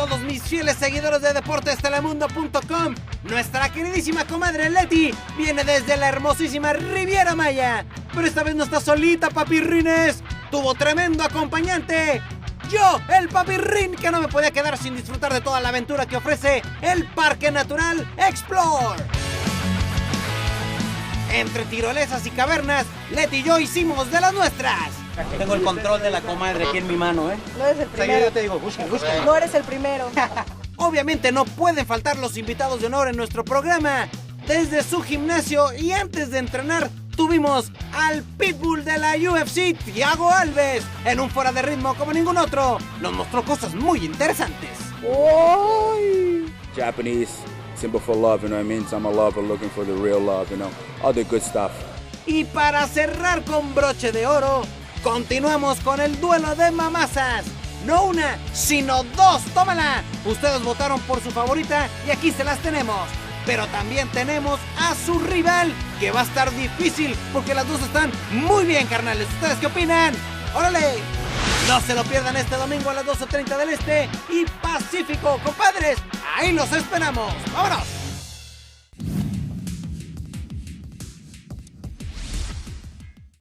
todos mis fieles seguidores de deportestelemundo.com. Nuestra queridísima comadre Leti viene desde la hermosísima Riviera Maya, pero esta vez no está solita, papirrines. Tuvo tremendo acompañante. Yo, el papirrín, que no me podía quedar sin disfrutar de toda la aventura que ofrece el Parque Natural Explore. Entre tirolesas y cavernas, Leti y yo hicimos de las nuestras. Tengo el control de la comadre aquí en mi mano, ¿eh? No eres el primero. Yo te digo, busca. No eres el primero. Obviamente no pueden faltar los invitados de honor en nuestro programa. Desde su gimnasio y antes de entrenar, tuvimos al pitbull de la UFC, Thiago Alves, en un fuera de ritmo como ningún otro. Nos mostró cosas muy interesantes. ¡Uy! Japanese, simple for love, you know what I mean? So I'm a lover looking for the real love, you know, all the good stuff. Y para cerrar con broche de oro, continuamos con el duelo de mamazas. No una, sino dos, tómala. Ustedes votaron por su favorita y aquí se las tenemos. Pero también tenemos a su rival, que va a estar difícil porque las dos están muy bien, carnales. ¿Ustedes qué opinan? ¡Órale! No se lo pierdan este domingo a las 12:30 del Este y Pacífico, compadres. Ahí los esperamos. ¡Vámonos!